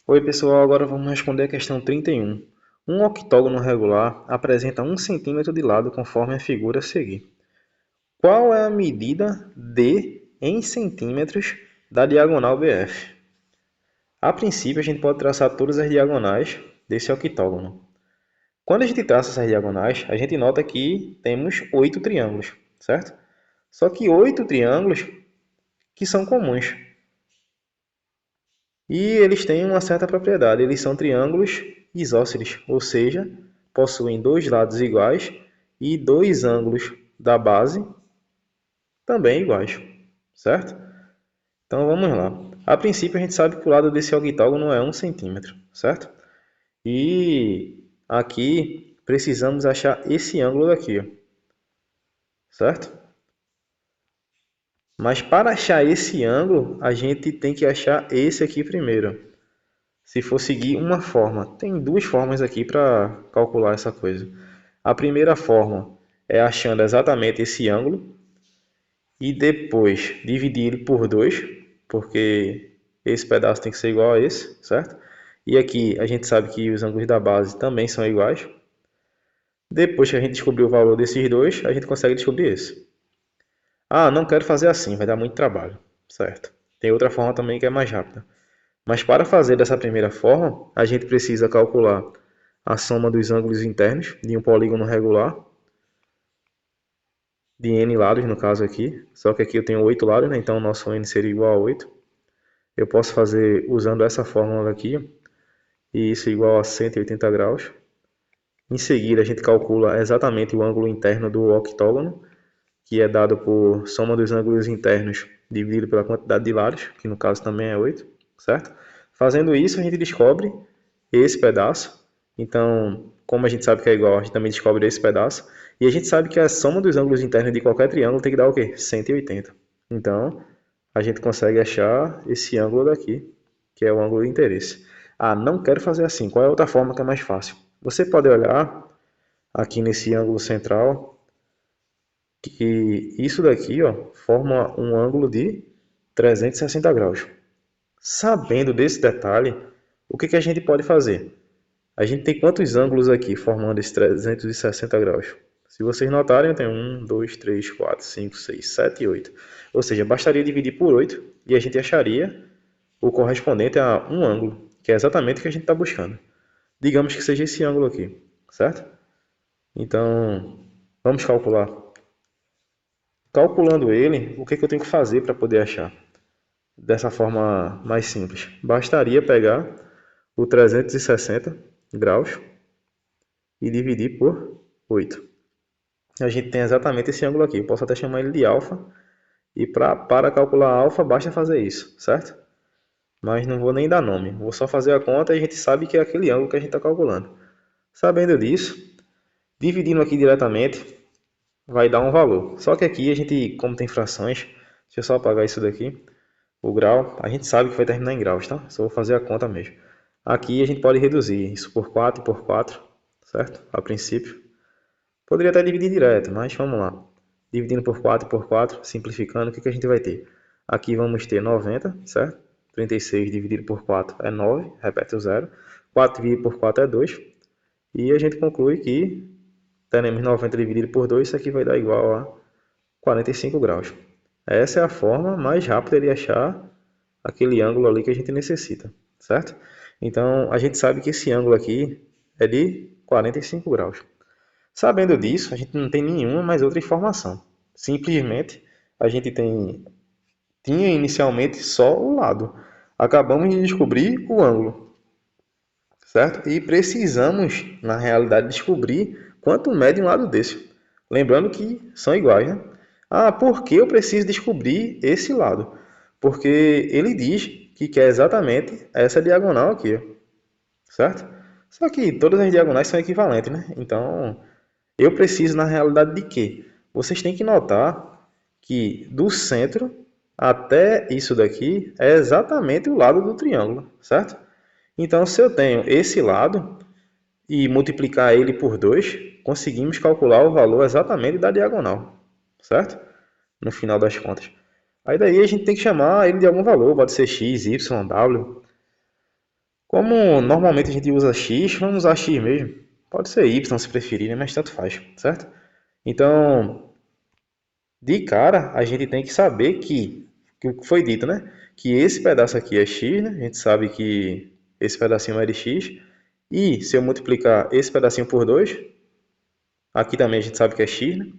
Oi pessoal, agora vamos responder a questão 31. Um octógono regular apresenta 1 centímetro de lado conforme a figura a seguir. Qual é a medida D em centímetros da diagonal BF? A princípio a gente pode traçar todas as diagonais desse octógono. Quando a gente traça essas diagonais, a gente nota que temos 8 triângulos, certo? Só que 8 triângulos que são comuns. E eles têm uma certa propriedade, eles são triângulos isósceles, ou seja, possuem dois lados iguais e dois ângulos da base também iguais, certo? Então vamos lá. A princípio a gente sabe que o lado desse octógono é 1 centímetro, certo? E aqui precisamos achar esse ângulo daqui, ó, certo? Mas para achar esse ângulo, a gente tem que achar esse aqui primeiro. Se for seguir uma forma, tem duas formas aqui para calcular essa coisa. A primeira forma é achando exatamente esse ângulo e depois dividir ele por 2, porque esse pedaço tem que ser igual a esse, certo? E aqui a gente sabe que os ângulos da base também são iguais. Depois que a gente descobrir o valor desses dois, a gente consegue descobrir esse. Ah, não quero fazer assim, vai dar muito trabalho, certo? Tem outra forma também que é mais rápida. Mas para fazer dessa primeira forma, a gente precisa calcular a soma dos ângulos internos de um polígono regular, de n lados no caso aqui, só que aqui eu tenho 8 lados, né? Então o nosso n seria igual a 8. Eu posso fazer usando essa fórmula aqui, e isso é igual a 180 graus. Em seguida a gente calcula exatamente o ângulo interno do octógono, que é dado por soma dos ângulos internos dividido pela quantidade de lados, que no caso também é 8, certo? Fazendo isso, a gente descobre esse pedaço. Então, como a gente sabe que é igual, a gente também descobre esse pedaço. E a gente sabe que a soma dos ângulos internos de qualquer triângulo tem que dar o quê? 180. Então, a gente consegue achar esse ângulo daqui, que é o ângulo de interesse. Ah, não quero fazer assim. Qual é a outra forma que é mais fácil? Você pode olhar aqui nesse ângulo central, que isso daqui, ó, forma um ângulo de 360 graus. Sabendo desse detalhe, o que a gente pode fazer? A gente tem quantos ângulos aqui formando esse 360 graus? Se vocês notarem, eu tenho 1, 2, 3, 4, 5, 6, 7 e 8. Ou seja, bastaria dividir por 8 e a gente acharia o correspondente a um ângulo, que é exatamente o que a gente está buscando. Digamos que seja esse ângulo aqui, certo? Então, vamos calcular. Calculando ele, o que eu tenho que fazer para poder achar? Dessa forma mais simples. Bastaria pegar o 360 graus e dividir por 8. A gente tem exatamente esse ângulo aqui. Eu posso até chamar ele de alfa. E para calcular alfa, basta fazer isso, certo? Mas não vou nem dar nome. Vou só fazer a conta e a gente sabe que é aquele ângulo que a gente está calculando. Sabendo disso, dividindo aqui diretamente, vai dar um valor. Só que aqui a gente, como tem frações, deixa eu só apagar isso daqui. O grau, a gente sabe que vai terminar em graus, tá? Só vou fazer a conta mesmo. Aqui a gente pode reduzir isso por 4 e por 4, certo? A princípio. Poderia até dividir direto, mas vamos lá. Dividindo por 4 e por 4, simplificando, o que a gente vai ter? Aqui vamos ter 90, certo? 36 dividido por 4 é 9, repete o zero. 4 dividido por 4 é 2. E a gente conclui que teremos 90 dividido por 2, isso aqui vai dar igual a 45 graus. Essa é a forma mais rápida de achar aquele ângulo ali que a gente necessita, certo? Então, a gente sabe que esse ângulo aqui é de 45 graus. Sabendo disso, a gente não tem nenhuma mais outra informação. Simplesmente, a gente tinha inicialmente só o lado. Acabamos de descobrir o ângulo, certo? E precisamos, na realidade, descobrir quanto mede um lado desse. Lembrando que são iguais, né? Ah, por que eu preciso descobrir esse lado? Porque ele diz que quer exatamente essa diagonal aqui, ó, certo? Só que todas as diagonais são equivalentes, né? Então, eu preciso, na realidade, de quê? Vocês têm que notar que do centro até isso daqui é exatamente o lado do triângulo, certo? Então, se eu tenho esse lado e multiplicar ele por 2, conseguimos calcular o valor exatamente da diagonal, certo? No final das contas. Aí daí a gente tem que chamar ele de algum valor, pode ser x, y, w. Como normalmente a gente usa x, vamos usar x mesmo. Pode ser y se preferir, né? Mas tanto faz, certo? Então, de cara, a gente tem que saber que o que foi dito, né? Que esse pedaço aqui é x, né? A gente sabe que esse pedacinho é de x. E se eu multiplicar esse pedacinho por 2, aqui também a gente sabe que é x, né?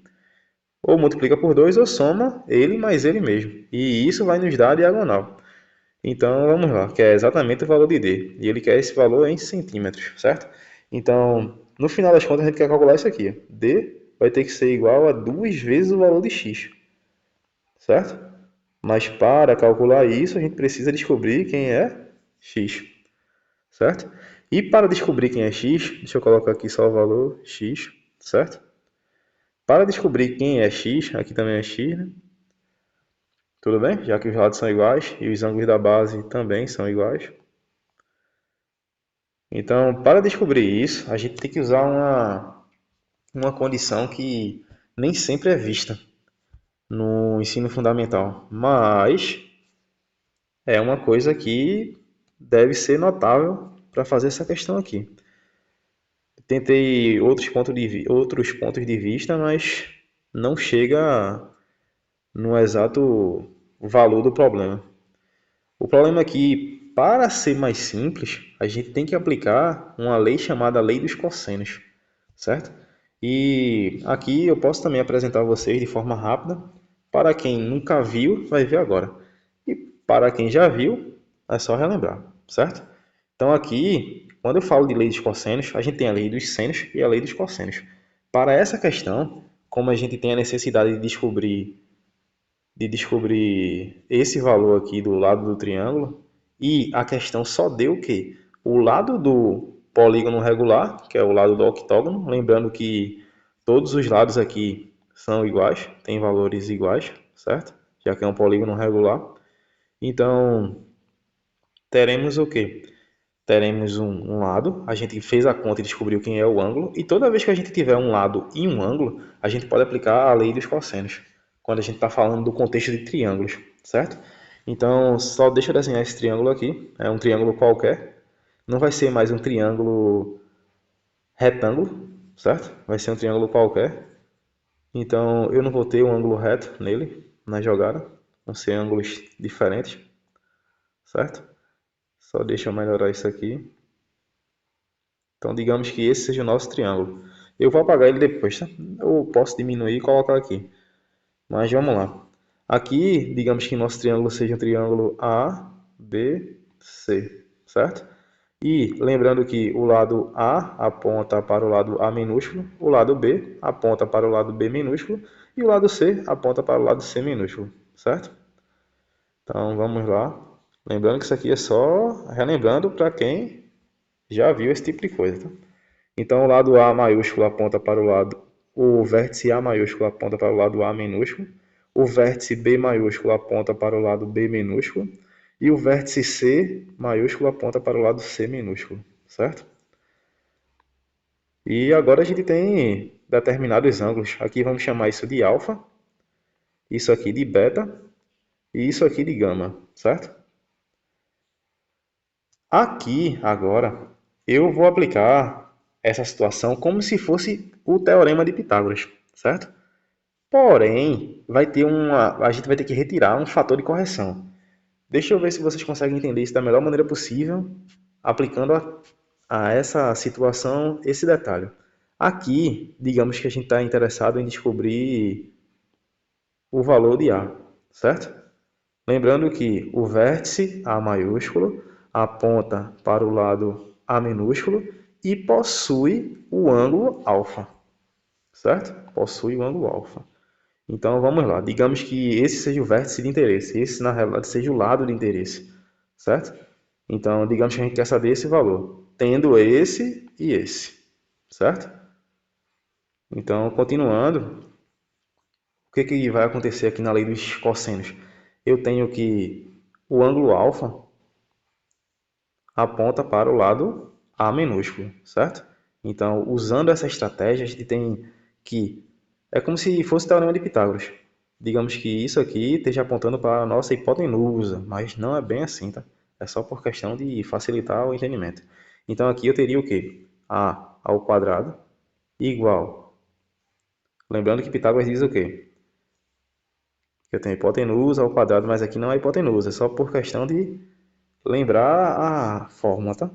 Ou multiplica por 2 ou soma ele mais ele mesmo. E isso vai nos dar a diagonal. Então vamos lá, que é exatamente o valor de D. E ele quer esse valor em centímetros, certo? Então, no final das contas, a gente quer calcular isso aqui. D vai ter que ser igual a 2 vezes o valor de x, certo? Mas para calcular isso, a gente precisa descobrir quem é x, certo? E para descobrir quem é x, deixa eu colocar aqui só o valor x, certo? Para descobrir quem é x, aqui também é x, né? Tudo bem? Já que os lados são iguais e os ângulos da base também são iguais. Então, para descobrir isso, a gente tem que usar uma condição que nem sempre é vista no ensino fundamental, mas é uma coisa que deve ser notável para fazer essa questão aqui. Tentei outros pontos de vista, mas não chega no exato valor do problema. O problema é que, para ser mais simples, a gente tem que aplicar uma lei chamada lei dos cossenos, certo? E aqui eu posso também apresentar a vocês de forma rápida. Para quem nunca viu, vai ver agora. E para quem já viu, é só relembrar, certo? Então aqui, quando eu falo de lei dos cossenos, a gente tem a lei dos senos e a lei dos cossenos. Para essa questão, como a gente tem a necessidade de descobrir esse valor aqui do lado do triângulo, e a questão só deu que o lado do polígono regular, que é o lado do octógono, lembrando que todos os lados aqui são iguais, têm valores iguais, certo? Já que é um polígono regular. Então, teremos o quê? Teremos um lado, a gente fez a conta e descobriu quem é o ângulo, e toda vez que a gente tiver um lado e um ângulo, a gente pode aplicar a lei dos cossenos, quando a gente está falando do contexto de triângulos, certo? Então, só deixa eu desenhar esse triângulo aqui, é um triângulo qualquer, não vai ser mais um triângulo retângulo, certo? Vai ser um triângulo qualquer, então eu não vou ter um ângulo reto nele, na jogada, vão ser ângulos diferentes, certo? Só deixa eu melhorar isso aqui. Então, digamos que esse seja o nosso triângulo. Eu vou apagar ele depois, tá? Eu posso diminuir e colocar aqui. Mas vamos lá. Aqui, digamos que nosso triângulo seja um triângulo A, B, C, certo? E lembrando que o lado A aponta para o lado A minúsculo, o lado B aponta para o lado B minúsculo e o lado C aponta para o lado C minúsculo, certo? Então, vamos lá. Lembrando que isso aqui é só relembrando para quem já viu esse tipo de coisa, tá? Então, o lado A maiúsculo aponta para o vértice A maiúsculo aponta para o lado A minúsculo, o vértice B maiúsculo aponta para o lado B minúsculo e o vértice C maiúsculo aponta para o lado C minúsculo, certo? E agora a gente tem determinados ângulos. Aqui vamos chamar isso de alfa, isso aqui de beta e isso aqui de gama, certo? Aqui, agora, eu vou aplicar essa situação como se fosse o teorema de Pitágoras, certo? Porém, a gente vai ter que retirar um fator de correção. Deixa eu ver se vocês conseguem entender isso da melhor maneira possível, aplicando a essa situação esse detalhe. Aqui, digamos que a gente está interessado em descobrir o valor de A, certo? Lembrando que o vértice A maiúsculo aponta para o lado A minúsculo e possui o ângulo alfa, certo? Possui o ângulo alfa. Então vamos lá, digamos que esse seja o vértice de interesse, esse na realidade seja o lado de interesse, certo? Então digamos que a gente quer saber esse valor, tendo esse e esse, certo? Então continuando, o que vai acontecer aqui na lei dos cossenos? Eu tenho que o ângulo alfa aponta para o lado A minúsculo, certo? Então, usando essa estratégia, a gente tem que... É como se fosse o teorema de Pitágoras. Digamos que isso aqui esteja apontando para a nossa hipotenusa, mas não é bem assim, tá? É só por questão de facilitar o entendimento. Então aqui eu teria o quê? A ao quadrado igual. Lembrando que Pitágoras diz o quê? Eu tenho hipotenusa ao quadrado, mas aqui não é hipotenusa, é só por questão de lembrar a fórmula, tá?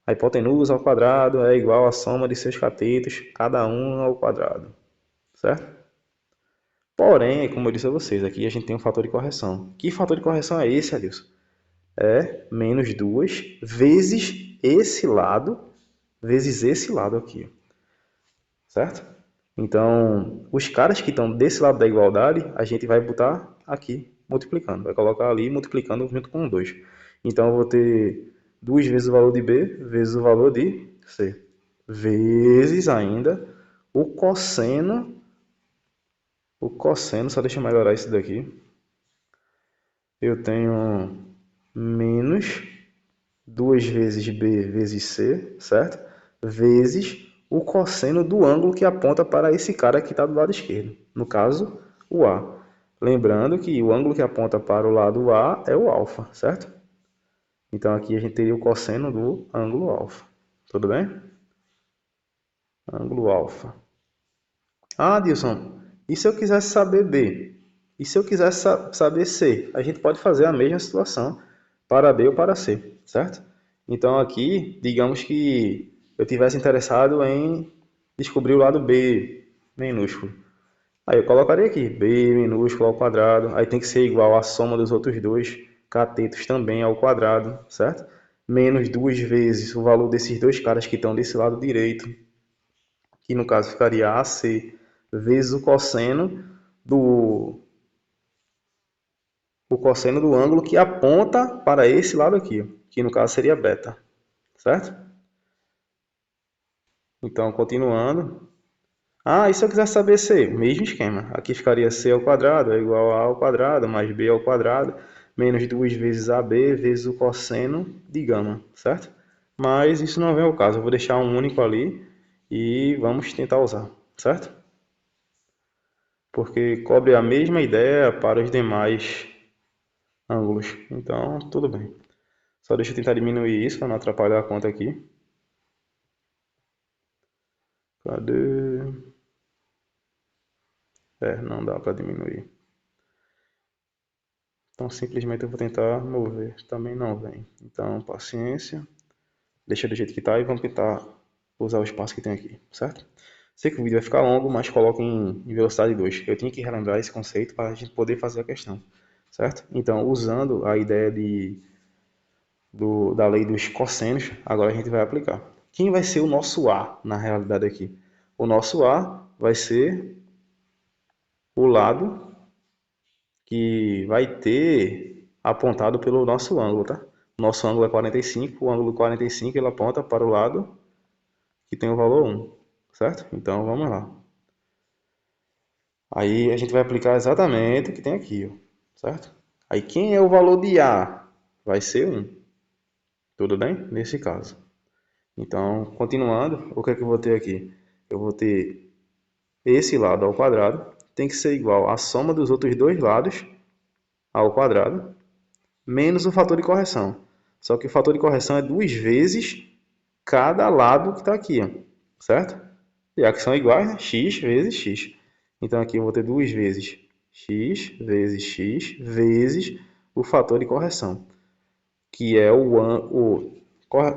A hipotenusa ao quadrado é igual à soma de seus catetos, cada um ao quadrado, certo? Porém, como eu disse a vocês, aqui a gente tem um fator de correção. Que fator de correção é esse, Adilson? É menos 2 vezes esse lado, vezes esse lado aqui, certo? Então, os caras que estão desse lado da igualdade, a gente vai botar aqui, multiplicando. Vai colocar ali, multiplicando junto com 2. Então, eu vou ter 2 vezes o valor de B, vezes o valor de C. Vezes ainda o cosseno, só deixa eu melhorar isso daqui. Eu tenho menos 2 vezes B vezes C, certo? Vezes o cosseno do ângulo que aponta para esse cara que está do lado esquerdo. No caso, o A. Lembrando que o ângulo que aponta para o lado A é o alfa, certo? Então aqui a gente teria o cosseno do ângulo alfa. Tudo bem? Ângulo alfa. Ah, Dilson, e se eu quisesse saber B? E se eu quisesse saber C? A gente pode fazer a mesma situação para B ou para C, certo? Então aqui, digamos que eu tivesse interessado em descobrir o lado B minúsculo. Aí eu colocaria aqui B minúsculo ao quadrado, aí tem que ser igual à soma dos outros dois catetos também ao quadrado, certo? Menos 2 vezes o valor desses dois caras que estão desse lado direito, que no caso ficaria AC, vezes o cosseno do ângulo que aponta para esse lado aqui, que no caso seria beta, certo? Então, continuando. Ah, e se eu quiser saber C? O mesmo esquema. Aqui ficaria C ao quadrado é igual a ao quadrado mais B ao quadrado menos 2 vezes AB vezes o cosseno de gama, certo? Mas isso não vem ao caso. Eu vou deixar um único ali e vamos tentar usar, certo? Porque cobre a mesma ideia para os demais ângulos. Então, tudo bem. Só deixa eu tentar diminuir isso para não atrapalhar a conta aqui. Cadê? Não dá para diminuir. Então, simplesmente eu vou tentar mover. Também não vem. Então, paciência. Deixa do jeito que está e vamos tentar usar o espaço que tem aqui, certo? Sei que o vídeo vai ficar longo, mas coloque em velocidade 2. Eu tinha que relembrar esse conceito para a gente poder fazer a questão, certo? Então, usando a ideia da lei dos cossenos, agora a gente vai aplicar. Quem vai ser o nosso A na realidade aqui? O nosso A vai ser o lado que vai ter apontado pelo nosso ângulo, tá? Nosso ângulo é 45, o ângulo 45 ele aponta para o lado que tem o valor 1, certo? Então vamos lá. Aí a gente vai aplicar exatamente o que tem aqui, ó, certo? Aí quem é o valor de A? Vai ser 1. Tudo bem? Nesse caso. Então, continuando, o que é que eu vou ter aqui? Eu vou ter esse lado ao quadrado, tem que ser igual à soma dos outros dois lados ao quadrado, menos o fator de correção. Só que o fator de correção é 2 vezes cada lado que está aqui, ó, certo? Já que são iguais, né? X vezes x. Então aqui eu vou ter 2 vezes x vezes o fator de correção, que é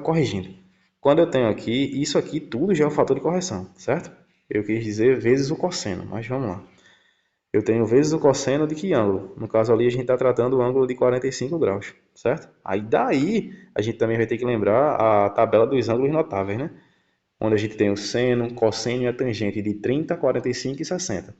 corrigindo. Quando eu tenho aqui, isso aqui tudo já é o fator de correção, certo? Eu quis dizer vezes o cosseno, mas vamos lá. Eu tenho vezes o cosseno de que ângulo? No caso ali a gente está tratando o ângulo de 45 graus, certo? Aí daí a gente também vai ter que lembrar a tabela dos ângulos notáveis, né? Onde a gente tem o seno, cosseno e a tangente de 30, 45 e 60.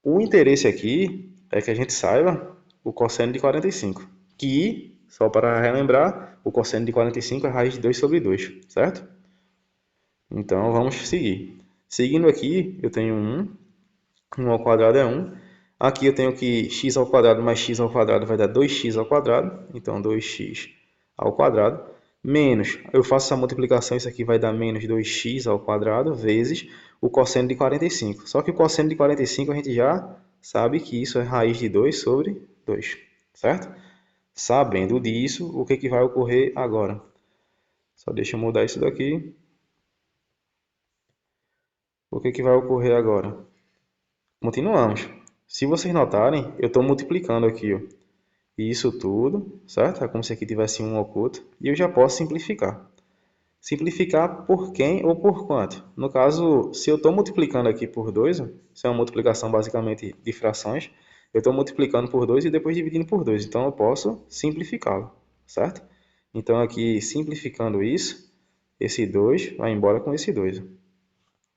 O interesse aqui é que a gente saiba o cosseno de 45, que, só para relembrar, o cosseno de 45 é raiz de 2 sobre 2, certo? Então vamos seguir. Seguindo aqui, eu tenho 1 ao quadrado é 1. Aqui eu tenho que x ao quadrado mais x ao quadrado vai dar 2x ao quadrado, então 2x ao quadrado, menos, eu faço essa multiplicação, isso aqui vai dar menos 2x ao quadrado, vezes o cosseno de 45. Só que o cosseno de 45 a gente já sabe que isso é raiz de 2 sobre 2, certo? Sabendo disso, o que vai ocorrer agora? Só deixa eu mudar isso daqui. O que vai ocorrer agora? Continuamos. Se vocês notarem, eu estou multiplicando aqui, ó, isso tudo, certo? É como se aqui tivesse um oculto. E eu já posso simplificar. Simplificar por quem ou por quanto? No caso, se eu estou multiplicando aqui por 2, ó, isso é uma multiplicação basicamente de frações, eu estou multiplicando por 2 e depois dividindo por 2. Então, eu posso simplificá-lo, certo? Então, aqui, simplificando isso, esse 2 vai embora com esse 2.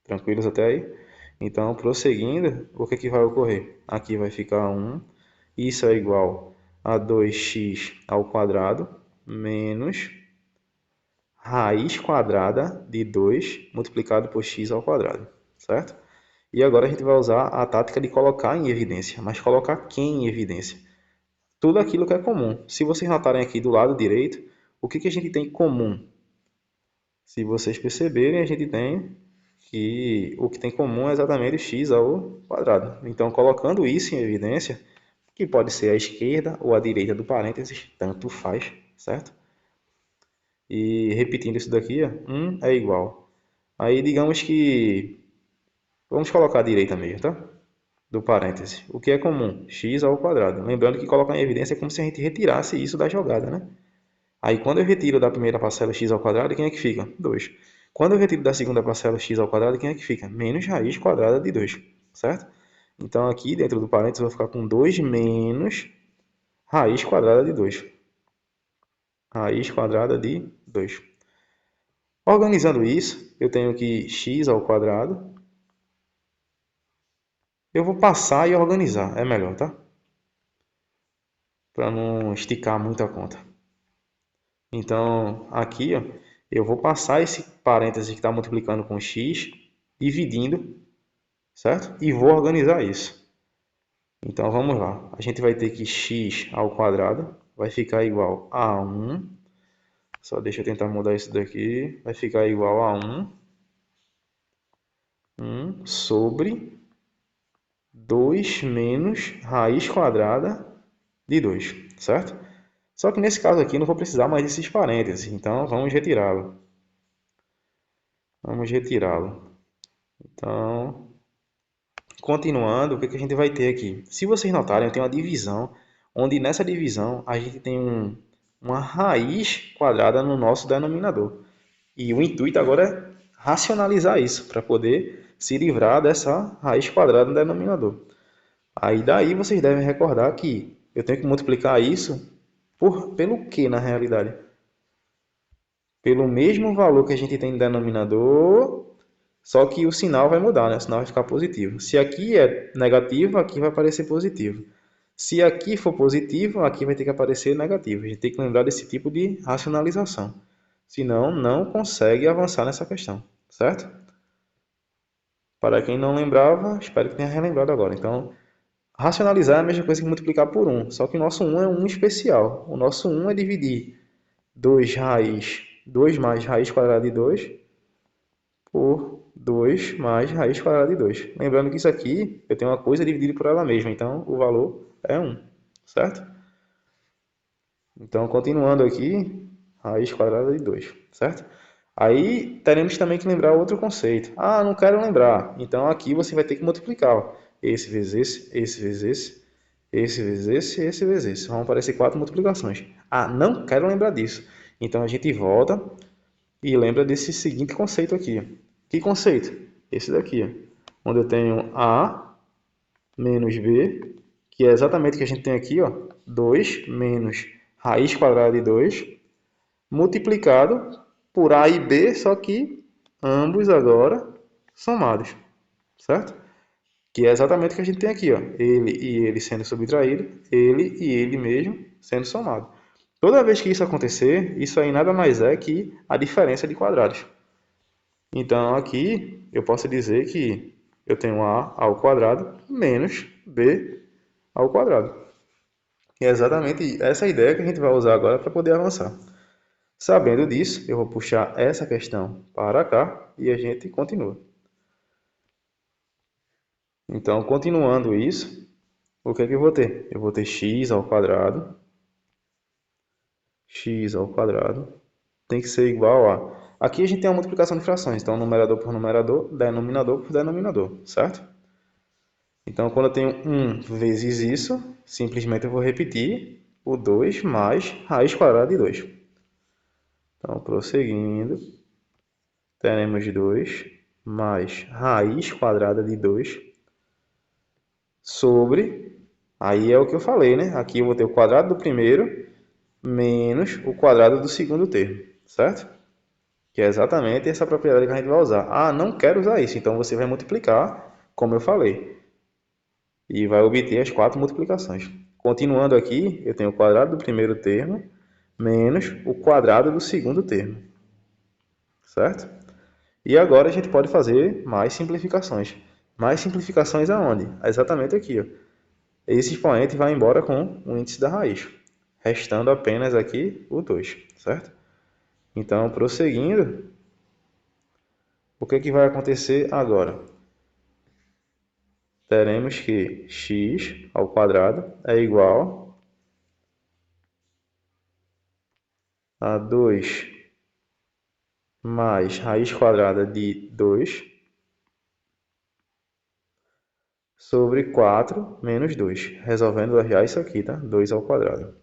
Tranquilos até aí? Então, prosseguindo, o que vai ocorrer? Aqui vai ficar 1. Isso é igual a 2x ao quadrado menos raiz quadrada de 2 multiplicado por x ao quadrado, certo? E agora a gente vai usar a tática de colocar em evidência. Mas colocar quem em evidência? Tudo aquilo que é comum. Se vocês notarem aqui do lado direito, o que a gente tem em comum? Se vocês perceberem, a gente tem que o que tem em comum é exatamente x ao quadrado. Então, colocando isso em evidência, que pode ser a esquerda ou a direita do parênteses, tanto faz, certo? E repetindo isso daqui, 1 é igual. Aí, digamos que... Vamos colocar a direita mesmo, tá? Do parêntese. O que é comum? X ao quadrado. Lembrando que colocar em evidência é como se a gente retirasse isso da jogada, né? Aí, quando eu retiro da primeira parcela x ao quadrado, quem é que fica? 2. Quando eu retiro da segunda parcela x ao quadrado, quem é que fica? Menos raiz quadrada de 2, certo? Então, aqui dentro do parênteses, eu vou ficar com 2 menos raiz quadrada de 2. Raiz quadrada de 2. Organizando isso, eu tenho que x ao quadrado. Eu vou passar e organizar, é melhor, tá? Para não esticar muito a conta. Então, aqui, ó, eu vou passar esse parêntese que está multiplicando com x, dividindo, certo? E vou organizar isso. Então, vamos lá. A gente vai ter que x ao quadrado vai ficar igual a 1. Só deixa eu tentar mudar isso daqui. Vai ficar igual a 1 sobre 2 menos raiz quadrada de 2, certo? Só que nesse caso aqui eu não vou precisar mais desses parênteses, então vamos retirá-lo. Vamos retirá-lo. Então, continuando, o que a gente vai ter aqui? Se vocês notarem, eu tenho uma divisão, onde nessa divisão a gente tem uma raiz quadrada no nosso denominador. E o intuito agora é racionalizar isso, para poder se livrar dessa raiz quadrada no denominador. Aí daí vocês devem recordar que eu tenho que multiplicar isso pelo que na realidade? Pelo mesmo valor que a gente tem no denominador, só que o sinal vai mudar, né? O sinal vai ficar positivo. Se aqui é negativo, aqui vai aparecer positivo. Se aqui for positivo, aqui vai ter que aparecer negativo. A gente tem que lembrar desse tipo de racionalização. Senão, não consegue avançar nessa questão, certo? Para quem não lembrava, espero que tenha relembrado agora. Então, racionalizar é a mesma coisa que multiplicar por 1, só que o nosso 1 é um especial. O nosso 1 é dividir 2 mais raiz quadrada de 2 por 2 mais raiz quadrada de 2. Lembrando que isso aqui, eu tenho uma coisa dividida por ela mesma, então o valor é 1, certo? Então, continuando aqui, raiz quadrada de 2, certo? Aí, teremos também que lembrar outro conceito. Ah, não quero lembrar. Então, aqui você vai ter que multiplicar. Ó. Esse vezes esse vezes esse vezes esse vezes esse. Vão aparecer 4 multiplicações. Ah, não quero lembrar disso. Então, a gente volta e lembra desse seguinte conceito aqui. Que conceito? Esse daqui, ó, onde eu tenho A menos B, que é exatamente o que a gente tem aqui, ó, 2 menos raiz quadrada de 2, multiplicado por A e B, só que ambos agora somados, certo? Que é exatamente o que a gente tem aqui, ó, ele e ele sendo subtraído, ele e ele mesmo sendo somado. Toda vez que isso acontecer, isso aí nada mais é que a diferença de quadrados. Então, aqui eu posso dizer que eu tenho A ao quadrado menos B ao quadrado. E é exatamente essa ideia que a gente vai usar agora para poder avançar. Sabendo disso, eu vou puxar essa questão para cá e a gente continua. Então, continuando isso, o que é que eu vou ter? Eu vou ter x ao quadrado x ao quadrado tem que ser igual a... Aqui a gente tem a multiplicação de frações, então numerador por numerador, denominador por denominador, certo? Então, quando eu tenho 1 vezes isso, simplesmente eu vou repetir o 2 mais raiz quadrada de 2. Então, prosseguindo, teremos 2 mais raiz quadrada de 2 sobre... Aí é o que eu falei, né? Aqui eu vou ter o quadrado do primeiro menos o quadrado do segundo termo, certo? Que é exatamente essa propriedade que a gente vai usar. Ah, não quero usar isso. Então, você vai multiplicar, como eu falei. E vai obter as 4 multiplicações. Continuando aqui, eu tenho o quadrado do primeiro termo menos o quadrado do segundo termo. Certo? E agora a gente pode fazer mais simplificações. Mais simplificações aonde? Exatamente aqui. Ó. Esse expoente vai embora com o índice da raiz. Restando apenas aqui o 2. Certo? Então, prosseguindo, o que vai acontecer agora? Teremos que x ao quadrado é igual a 2 mais raiz quadrada de 2 sobre 4 menos 2. Resolvendo já isso aqui, tá? 2 ao quadrado.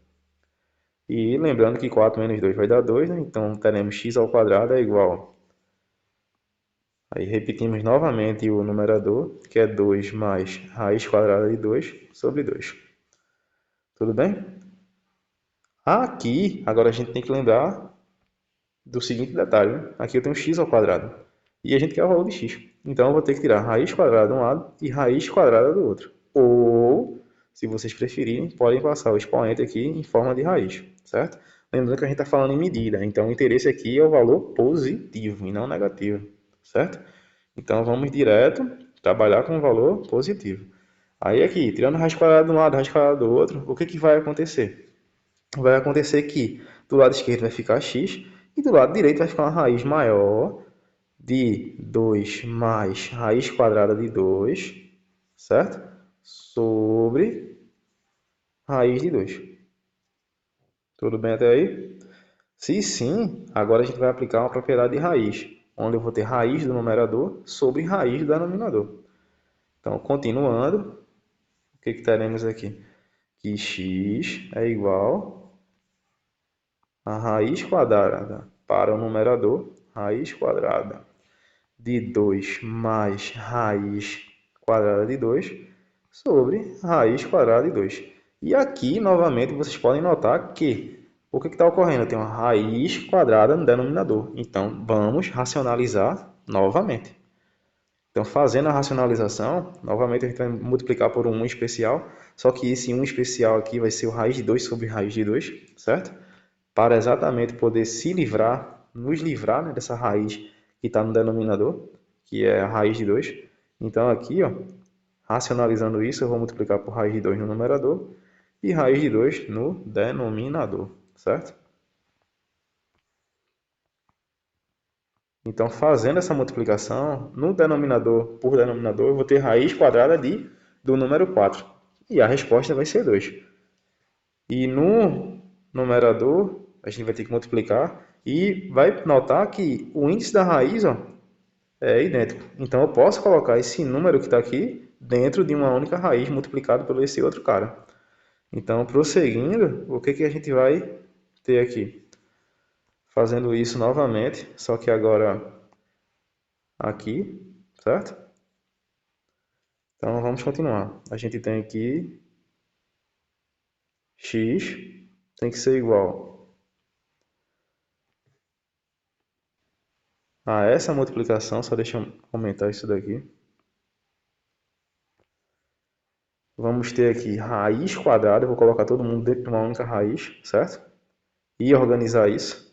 E lembrando que 4 menos 2 vai dar 2, né? Então teremos x ao quadrado é igual. Aí repetimos novamente o numerador, que é 2 mais raiz quadrada de 2 sobre 2. Tudo bem? Aqui, agora a gente tem que lembrar do seguinte detalhe, né? Aqui eu tenho x ao quadrado. E a gente quer o valor de x. Então eu vou ter que tirar raiz quadrada de um lado e raiz quadrada do outro. Ou, se vocês preferirem, podem passar o expoente aqui em forma de raiz, certo? Lembrando que a gente está falando em medida, então o interesse aqui é o valor positivo e não negativo, certo? Então vamos direto trabalhar com o valor positivo. Aí aqui, tirando raiz quadrada de um lado, raiz quadrada do outro, o que vai acontecer? Vai acontecer que do lado esquerdo vai ficar x e do lado direito vai ficar uma raiz maior de 2 mais raiz quadrada de 2, certo? Sobre raiz de 2. Tudo bem até aí? Se sim, agora a gente vai aplicar uma propriedade de raiz, onde eu vou ter raiz do numerador sobre raiz do denominador. Então, continuando, o que teremos aqui? Que x é igual a raiz quadrada para o numerador, raiz quadrada de 2 mais raiz quadrada de 2 sobre raiz quadrada de 2. E aqui, novamente, vocês podem notar que o que está ocorrendo? Eu tenho uma raiz quadrada no denominador. Então, vamos racionalizar novamente. Então, fazendo a racionalização, novamente a gente vai multiplicar por um 1 especial, só que esse 1 especial aqui vai ser o raiz de 2 sobre raiz de 2, certo? Para exatamente poder se livrar, nos livrar, né, dessa raiz que está no denominador, que é a raiz de 2. Então aqui, ó, racionalizando isso, eu vou multiplicar por raiz de 2 no numerador e raiz de 2 no denominador, certo? Então, fazendo essa multiplicação, no denominador por denominador, eu vou ter raiz quadrada do número 4. E a resposta vai ser 2. E no numerador, a gente vai ter que multiplicar e vai notar que o índice da raiz, ó, é idêntico. Então, eu posso colocar esse número que está aqui dentro de uma única raiz multiplicado por esse outro cara. Então, prosseguindo, o que a gente vai ter aqui? Fazendo isso novamente, só que agora aqui, certo? Então, vamos continuar. A gente tem aqui x tem que ser igual a essa multiplicação, só deixa eu aumentar isso daqui. Vamos ter aqui raiz quadrada, eu vou colocar todo mundo dentro de uma única raiz, certo? E organizar isso.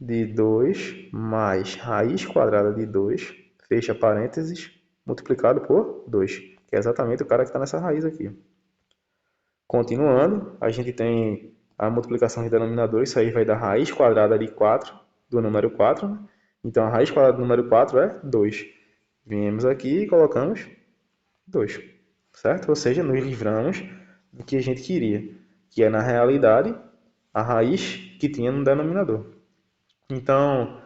De 2 mais raiz quadrada de 2, fecha parênteses, multiplicado por 2, que é exatamente o cara que está nessa raiz aqui. Continuando, a gente tem a multiplicação de denominador, isso aí vai dar raiz quadrada de 4, do número 4, né? Então, a raiz quadrada do número 4 é 2. Viemos aqui e colocamos 2, certo? Ou seja, nos livramos do que a gente queria, que é, na realidade, a raiz que tinha no denominador. Então,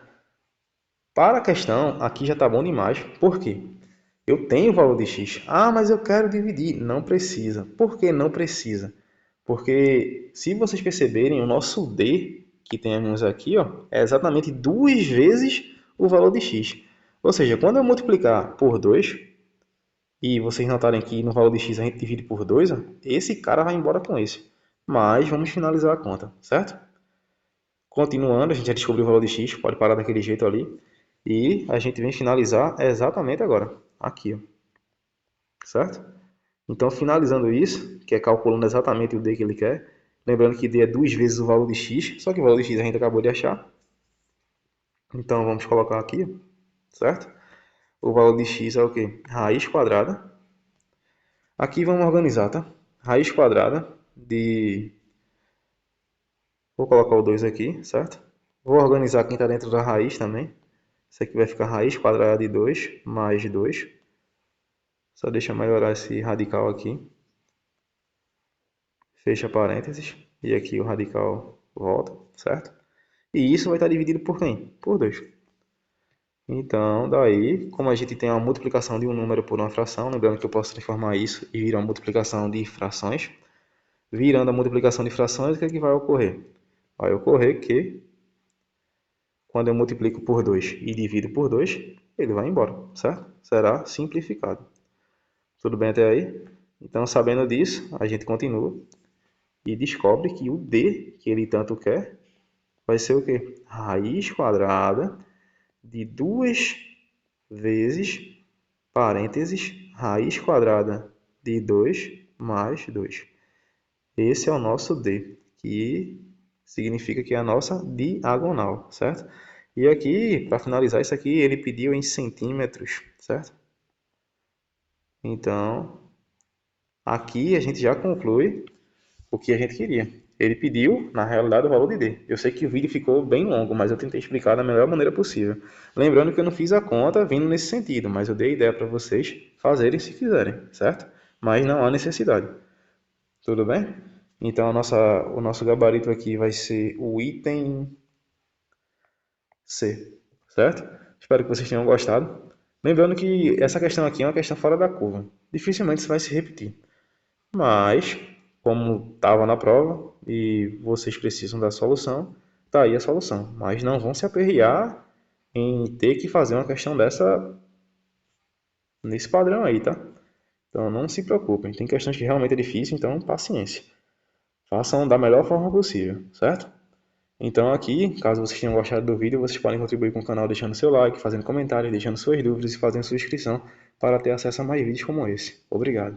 para a questão, aqui já está bom demais. Por quê? Eu tenho o valor de x. Ah, mas eu quero dividir. Não precisa. Por que não precisa? Porque, se vocês perceberem, o nosso d que temos aqui, ó, é exatamente 2 vezes o valor de x. Ou seja, quando eu multiplicar por 2, e vocês notarem que no valor de x a gente divide por 2, ó, esse cara vai embora com esse. Mas vamos finalizar a conta, certo? Continuando, a gente já descobriu o valor de x, pode parar daquele jeito ali. E a gente vem finalizar exatamente agora, aqui, ó, certo? Então, finalizando isso, que é calculando exatamente o d que ele quer, lembrando que d é 2 vezes o valor de x, só que o valor de x a gente acabou de achar. Então, vamos colocar aqui, certo? O valor de x é o quê? Raiz quadrada. Aqui vamos organizar, tá? Raiz quadrada de... Vou colocar o 2 aqui, certo? Vou organizar quem está dentro da raiz também. Isso aqui vai ficar raiz quadrada de 2 mais 2. Só deixa eu melhorar esse radical aqui. Fecha parênteses. E aqui o radical volta, certo? E isso vai estar dividido por quem? Por 2. Então, daí, como a gente tem uma multiplicação de um número por uma fração, lembrando que eu posso transformar isso e virar uma multiplicação de frações. Virando a multiplicação de frações, o que é que vai ocorrer? Vai ocorrer que, quando eu multiplico por 2 e divido por 2, ele vai embora, certo? Será simplificado. Tudo bem até aí? Então, sabendo disso, a gente continua e descobre que o d que ele tanto quer vai ser o quê? Raiz quadrada de 2 vezes, parênteses, raiz quadrada de 2 mais 2. Esse é o nosso d, que significa que é a nossa diagonal, certo? E aqui, para finalizar isso aqui, ele pediu em centímetros, certo? Então, aqui a gente já conclui o que a gente queria. Ele pediu, na realidade, o valor de D. Eu sei que o vídeo ficou bem longo, mas eu tentei explicar da melhor maneira possível. Lembrando que eu não fiz a conta vindo nesse sentido, mas eu dei ideia para vocês fazerem se quiserem, certo? Mas não há necessidade. Tudo bem? Então, o nosso gabarito aqui vai ser o item C, certo? Espero que vocês tenham gostado. Lembrando que essa questão aqui é uma questão fora da curva. Dificilmente isso vai se repetir. Mas, como estava na prova e vocês precisam da solução, tá aí a solução. Mas não vão se aperrear em ter que fazer uma questão dessa nesse padrão aí, tá? Então não se preocupem. Tem questões que realmente é difícil, então paciência. Façam da melhor forma possível, certo? Então aqui, caso vocês tenham gostado do vídeo, vocês podem contribuir com o canal deixando seu like, fazendo comentário, deixando suas dúvidas e fazendo sua inscrição para ter acesso a mais vídeos como esse. Obrigado.